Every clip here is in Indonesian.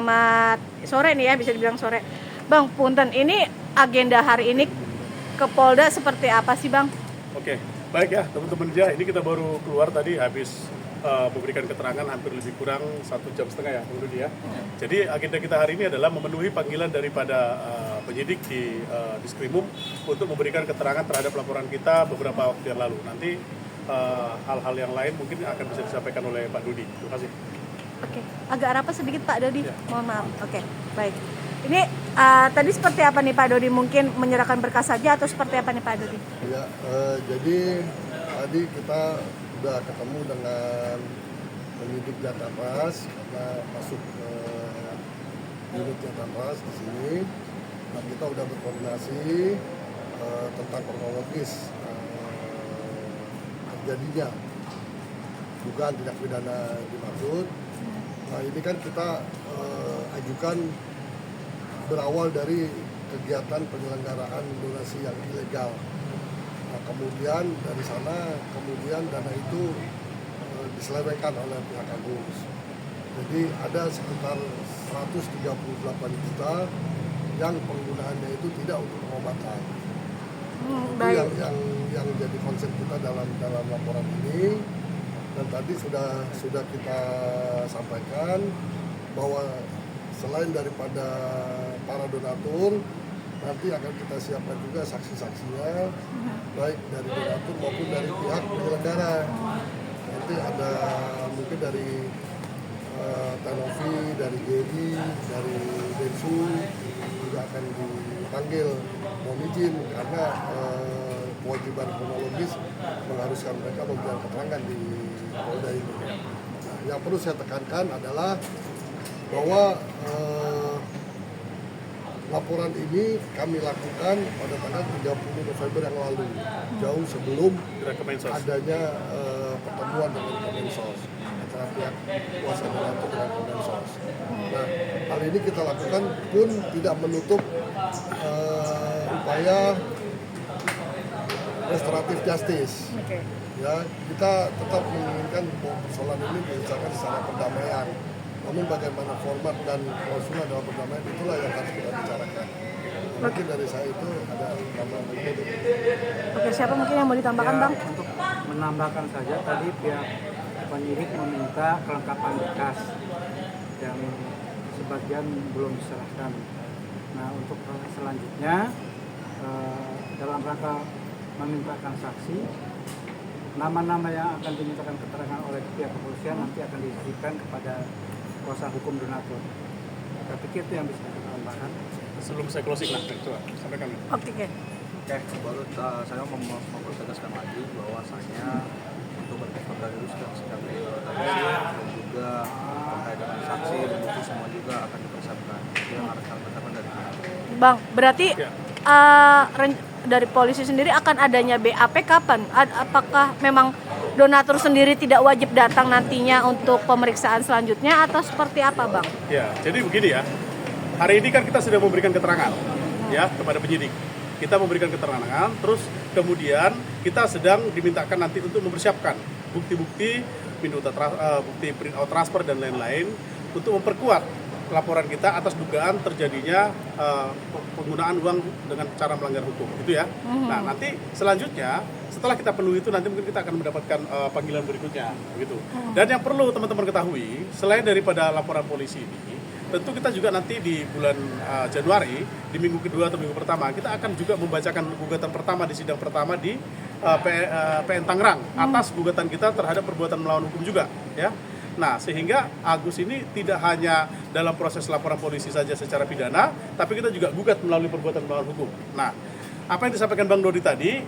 Selamat sore nih ya, bisa dibilang sore. Bang, punten, ini agenda hari ini ke Polda seperti apa sih Bang? Oke, baik ya teman-teman ya. Ini kita baru keluar tadi habis memberikan keterangan hampir lebih kurang 1,5 jam ya Bang Rudi ya. Jadi agenda kita hari ini adalah memenuhi panggilan daripada penyidik di Diskrimum untuk memberikan keterangan terhadap laporan kita beberapa waktu yang lalu. Nanti hal-hal yang lain mungkin akan bisa disampaikan oleh Pak Dodi. Terima kasih. Oke, agak rapat sedikit Pak Dodi, mohon maaf. Oke, baik. Ini tadi seperti apa nih Pak Dodi? Mungkin menyerahkan berkas saja atau seperti apa nih Pak Dodi? Ya, jadi tadi kita sudah ketemu dengan penyidik Jatapas karena masuk ke unit Jatapas di sini. Nah, kita sudah berkoordinasi tentang kronologis terjadinya dugaan tindak pidana dimaksud. Nah, ini kan kita ajukan berawal dari kegiatan penyelenggaraan donasi yang ilegal. Nah, kemudian dari sana, dana itu diselewengkan oleh pihak Agus. Jadi ada sekitar 138 juta yang penggunaannya itu tidak untuk pengobatan. Itu yang jadi konsep kita dalam laporan ini. Dan tadi sudah kita sampaikan bahwa selain daripada para donatur, nanti akan kita siapkan juga saksi-saksinya, baik dari donatur maupun dari pihak penyelenggara. Nanti ada mungkin dari Tanovi, dari Gedi, dari Densu juga akan dipanggil. Mohon izin karena kewajiban kronologis mengharuskan mereka memberikan keterangan di Polda ini. Nah, yang perlu saya tekankan adalah bahwa laporan ini kami lakukan pada tanggal 30 November yang lalu, jauh sebelum adanya pertemuan dengan Kemensos, antara pihak kuasa donatur dengan Kemensos. Nah, hal ini kita lakukan pun tidak menutup upaya restoratif justice. Ya, kita tetap menginginkan bahwa persoalan ini diselesaikan secara perdamaian. Namun bagaimana format dan klausul dalam perdamaian itulah yang harus kita bicarakan. Mungkin dari saya itu ada tambahan lagi. Oke, siapa mungkin yang mau ditambahkan ya, Bang? Untuk menambahkan saja, tadi pihak penyidik meminta kelengkapan berkas yang sebagian belum diserahkan. Nah, untuk selanjutnya dalam rangka memintakan saksi, nama-nama yang akan dimintakan keterangan oleh pihak kepolisian nanti akan diberikan kepada kuasa hukum donatur. Saya pikir itu yang bisa kita tambahkan. Sebelum saya closing lah, coba sampaikan. Oke. Baru saya mempertegaskan lagi bahwasanya untuk berkaitan dari sikap tadi dan juga terkait dengan saksi dan bukti semua juga akan dipersiapkan. Itu yang harus kami persiapkan dari Bang, berarti dari polisi sendiri akan adanya BAP kapan? Apakah memang donatur sendiri tidak wajib datang nantinya untuk pemeriksaan selanjutnya atau seperti apa Bang? Ya, jadi begini ya. Hari ini kan kita sudah memberikan keterangan ya kepada penyidik. Kita memberikan keterangan, terus kemudian kita sedang dimintakan nanti untuk mempersiapkan bukti-bukti, bukti print out transfer dan lain-lain untuk memperkuat laporan kita atas dugaan terjadinya penggunaan uang dengan cara melanggar hukum, gitu ya. Nah, nanti selanjutnya setelah kita penuhi itu nanti mungkin kita akan mendapatkan panggilan berikutnya, begitu. Dan yang perlu teman-teman ketahui, selain daripada laporan polisi ini, tentu kita juga nanti di bulan Januari, di minggu kedua atau minggu pertama, kita akan juga membacakan gugatan pertama di sidang pertama di PN Tangerang atas gugatan kita terhadap perbuatan melawan hukum juga, ya. Nah, sehingga Agus ini tidak hanya dalam proses laporan polisi saja secara pidana, tapi kita juga gugat melalui perbuatan melawan hukum. Nah, apa yang disampaikan Bang Dodi tadi,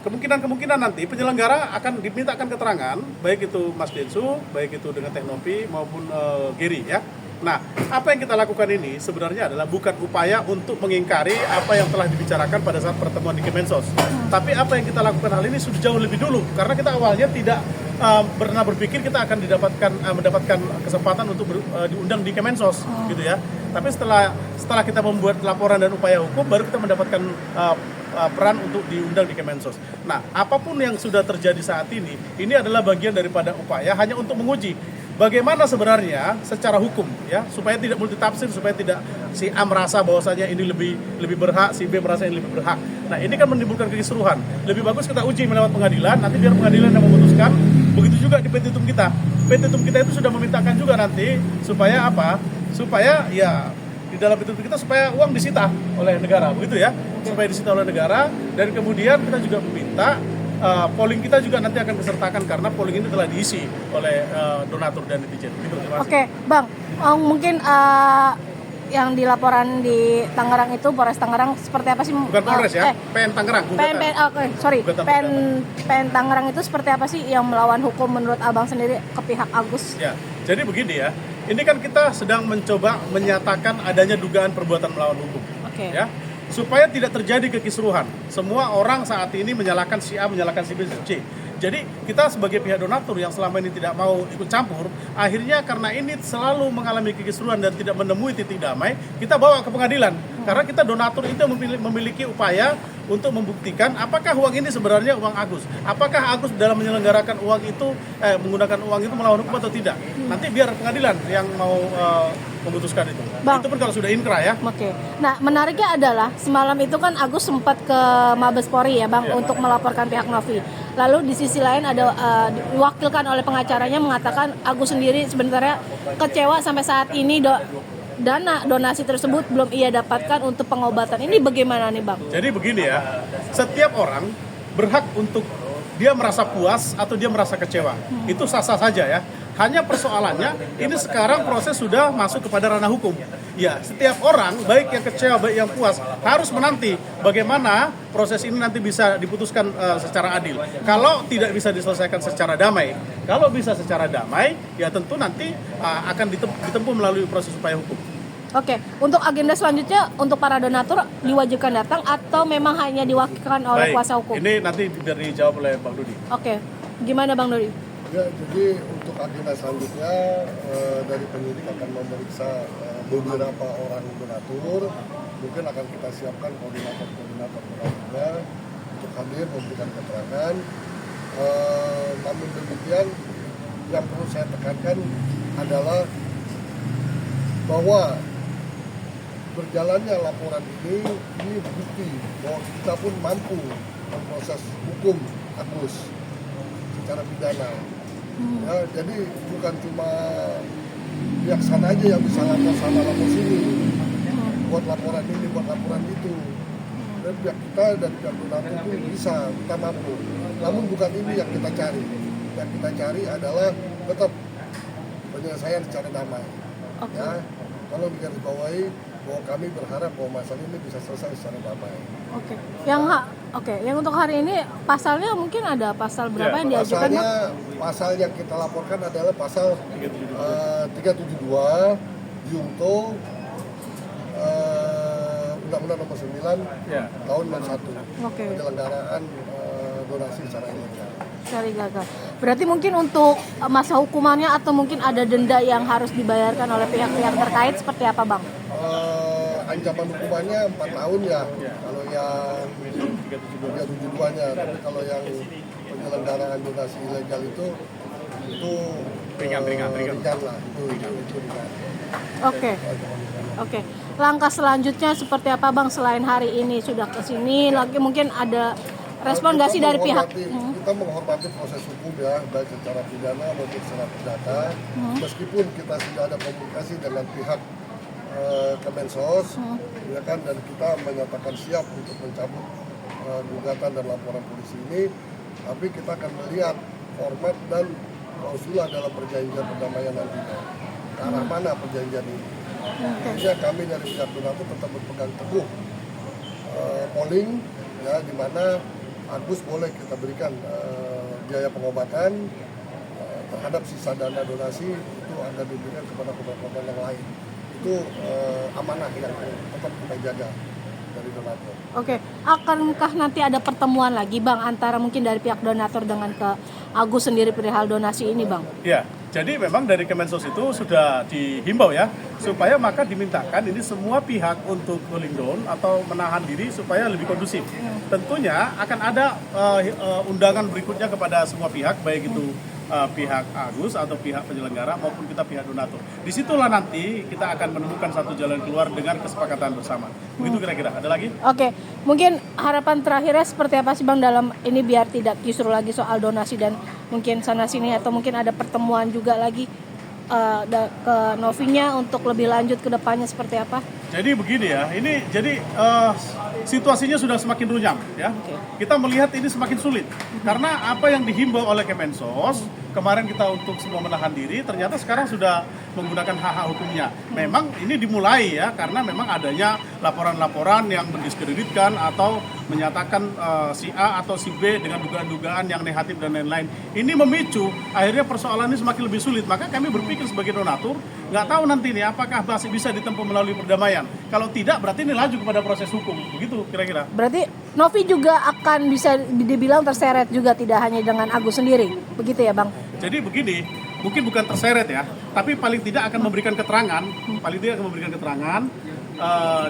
kemungkinan nanti penyelenggara akan dimintakan keterangan, baik itu Mas Densu, baik itu dengan Teknopi maupun Geri, ya. Nah, apa yang kita lakukan ini sebenarnya adalah bukan upaya untuk mengingkari apa yang telah dibicarakan pada saat pertemuan di Kemensos. Tapi apa yang kita lakukan hal ini sudah jauh lebih dulu, karena kita awalnya tidak pernah berpikir kita akan mendapatkan kesempatan untuk diundang di Kemensos, gitu ya. Tapi setelah kita membuat laporan dan upaya hukum, baru kita mendapatkan peran untuk diundang di Kemensos. Nah, apapun yang sudah terjadi saat ini adalah bagian daripada upaya hanya untuk menguji bagaimana sebenarnya secara hukum ya, supaya tidak multitafsir, supaya tidak si A merasa bahwasanya ini lebih berhak, si B merasa ini lebih berhak. Nah, ini kan menimbulkan kekisruhan. Lebih bagus kita uji melewat pengadilan, nanti biar pengadilan yang memutuskan. Begitu juga di petitum kita. Petitum kita itu sudah memintakan juga nanti supaya apa? Supaya ya di dalam petitum kita supaya uang disita oleh negara, begitu ya. Supaya disita oleh negara, dan kemudian kita juga meminta polling kita juga nanti akan disertakan karena polling ini telah diisi oleh donatur dan netizen. Gitu, terima kasih. Oke, Bang, mungkin yang di laporan di Tangerang itu, Polres Tangerang seperti apa sih? Bukan Polres ya, PN Tangerang. PN Tangerang itu seperti apa sih yang melawan hukum menurut Abang sendiri ke pihak Agus? Ya, jadi begini ya. Ini kan kita sedang mencoba menyatakan adanya dugaan perbuatan melawan hukum. Oke. Ya. Supaya tidak terjadi kekisruhan. Semua orang saat ini menyalahkan si A, menyalahkan si B, si C. Jadi kita sebagai pihak donatur yang selama ini tidak mau ikut campur, akhirnya karena ini selalu mengalami kekisruhan dan tidak menemui titik damai, kita bawa ke pengadilan. Karena kita donatur itu memiliki upaya untuk membuktikan apakah uang ini sebenarnya uang Agus. Apakah Agus dalam menyelenggarakan uang itu, menggunakan uang itu melawan hukum atau tidak. Nanti biar pengadilan yang mau memutuskan itu. Bang. Itu pun kalau sudah inkrah ya. Oke. Nah, menariknya adalah semalam itu kan Agus sempat ke Mabes Polri ya, Bang, untuk melaporkan pihak Novi. Lalu di sisi lain ada diwakilkan oleh pengacaranya mengatakan Agus sendiri sebenarnya kecewa sampai saat ini dana donasi tersebut belum ia dapatkan untuk pengobatan. Ini bagaimana nih, Bang? Jadi begini ya, setiap orang berhak untuk dia merasa puas atau dia merasa kecewa. Itu sah-sah saja ya. Hanya persoalannya, ini sekarang proses sudah masuk kepada ranah hukum. Ya, setiap orang, baik yang kecewa, baik yang puas, harus menanti bagaimana proses ini nanti bisa diputuskan secara adil. Kalau tidak bisa diselesaikan secara damai, kalau bisa secara damai, ya tentu nanti akan ditempuh melalui proses upaya hukum. Oke, untuk agenda selanjutnya untuk para donatur diwajibkan datang atau memang hanya diwakilkan oleh Baik, kuasa hukum? ini nanti dijawab oleh Bang Dudi. Oke, gimana Bang Dodi? Ya, jadi untuk agenda selanjutnya dari penyidik akan memeriksa beberapa orang donatur. Mungkin akan kita siapkan koordinator donaturnya untuk hadir memberikan keterangan. Namun demikian, yang perlu saya tekankan adalah bahwa berjalannya laporan ini bukti bahwa kita pun mampu memproses hukum Agus secara pidana. Ya, jadi bukan cuma pihak sana aja yang bisa lapor sana lapor sini, buat laporan ini, buat laporan itu. Dan pihak kita dan pihak donatur itu bisa, kita mampu. Namun bukan ini yang kita cari. Yang kita cari adalah tetap penyelesaian secara damai. Oke. Ya, kalau digarisbawahi bahwa kami berharap bahwa masalah ini bisa selesai secara damai. Oke. Yang untuk hari ini pasalnya mungkin ada pasal berapa yang diajukan? Pasal yang kita laporkan adalah pasal 372 Junto Undang-Undang Nomor 9 tahun 61. Oke. Penyelenggaraan donasi secara ilegal. Cari gagal. Berarti mungkin untuk masa hukumannya atau mungkin ada denda yang harus dibayarkan oleh pihak-pihak terkait seperti apa, Bang? Ancaman hukumannya 4 tahun ya, kalau yang 372-nya. Tapi kalau yang penyelenggaraan donasi ilegal itu ringan lah, itu ringan. Oke. Langkah selanjutnya seperti apa, Bang? Selain hari ini sudah ke sini, lagi mungkin ada respon nggak sih dari pihak? Kita menghormati proses hukum ya, baik secara pidana maupun secara perdata. Meskipun kita sudah ada komunikasi dengan pihak Kemensos, ya kan, dan kita menyatakan siap untuk mencabut gugatan dan laporan polisi ini, tapi kita akan melihat format dan klausul dalam perjanjian perdamaian nantinya. Ke arah mana perjanjian ini? Jadi kami dari pihak donatur tetap berpegang teguh polling, ya, di mana Agus boleh kita berikan biaya pengobatan terhadap sisa dana donasi itu akan diberikan kepada korban-korban yang lain. Itu amanah yang tetap kita jaga dari donatur. Oke, akankah nanti ada pertemuan lagi, Bang, antara mungkin dari pihak donatur dengan ke Agus sendiri perihal donasi ini, Bang? Ya, jadi memang dari Kemensos itu sudah dihimbau ya, supaya maka dimintakan ini semua pihak untuk cooling down atau menahan diri supaya lebih kondusif. Tentunya akan ada undangan berikutnya kepada semua pihak, baik itu pihak Agus atau pihak penyelenggara maupun kita pihak donatur. Disitulah nanti kita akan menemukan satu jalan keluar dengan kesepakatan bersama. Begitu kira-kira. Ada lagi? Oke, mungkin harapan terakhirnya seperti apa sih Bang dalam ini biar tidak kisruh lagi soal donasi dan mungkin sana sini atau mungkin ada pertemuan juga lagi ke Novinya untuk lebih lanjut ke depannya seperti apa? Jadi begini ya, ini jadi situasinya sudah semakin runyam ya. Kita melihat ini semakin sulit karena apa yang dihimbau oleh Kemensos kemarin kita untuk semua menahan diri, ternyata sekarang sudah menggunakan hak-hak hukumnya. Memang ini dimulai ya karena memang adanya laporan-laporan yang mendiskreditkan atau menyatakan si A atau si B dengan dugaan-dugaan yang negatif dan lain-lain. Ini memicu akhirnya persoalan ini semakin lebih sulit. Maka kami berpikir sebagai donatur, nggak tahu nanti nih apakah masih bisa ditempuh melalui perdamaian. Kalau tidak berarti ini laju kepada proses hukum. Begitu kira-kira. Berarti Novi juga akan bisa dibilang terseret juga tidak hanya dengan Agus sendiri. Begitu ya Bang? Jadi begini, mungkin bukan terseret ya, tapi paling tidak akan memberikan keterangan,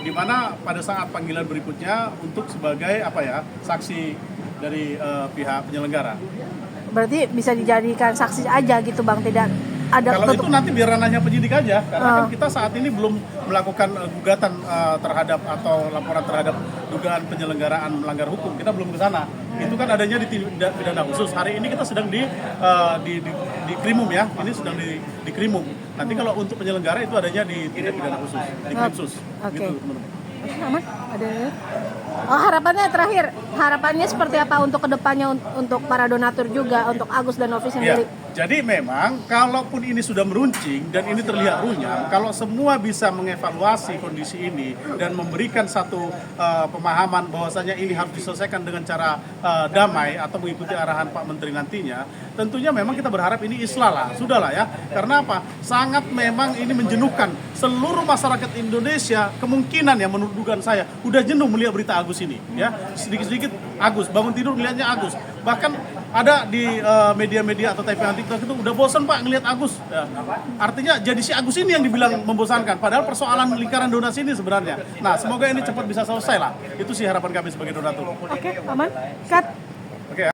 di mana pada saat panggilan berikutnya untuk sebagai saksi dari pihak penyelenggara. Berarti bisa dijadikan saksi aja gitu Bang, tidak ada Kalau itu nanti biar ranahnya penyidik aja, karena kan kita saat ini belum melakukan gugatan terhadap atau laporan terhadap dugaan penyelenggaraan melanggar hukum. Kita belum ke sana. Itu kan adanya di tindak pidana khusus. Hari ini kita sedang di Krimum ya. Ini sedang di Krimum. Nanti kalau untuk penyelenggara itu adanya di tindak pidana khusus, di Krimsus. Oke. Gitu, teman-teman. Aman? Ada ya? Harapannya terakhir, harapannya seperti apa untuk kedepannya untuk para donatur juga, untuk Agus dan Novi sendiri? Ya, jadi memang kalaupun ini sudah meruncing dan ini terlihat runyam, kalau semua bisa mengevaluasi kondisi ini dan memberikan satu pemahaman bahwasanya ini harus diselesaikan dengan cara damai atau mengikuti arahan Pak Menteri nantinya, tentunya memang kita berharap ini islah lah, sudahlah ya. Karena apa? Sangat memang ini menjenuhkan seluruh masyarakat Indonesia, kemungkinan ya menurut dugaan saya udah jenuh melihat berita Agus ini ya. Sedikit-sedikit Agus, bangun tidur ngelihatnya Agus. Bahkan ada di media-media atau TikTok itu udah bosan Pak ngelihat Agus ya. Artinya jadi si Agus ini yang dibilang membosankan, padahal persoalan lingkaran donasi ini sebenarnya. Nah semoga ini cepat bisa selesai lah, itu sih harapan kami sebagai donatur. Oke, aman. Cut.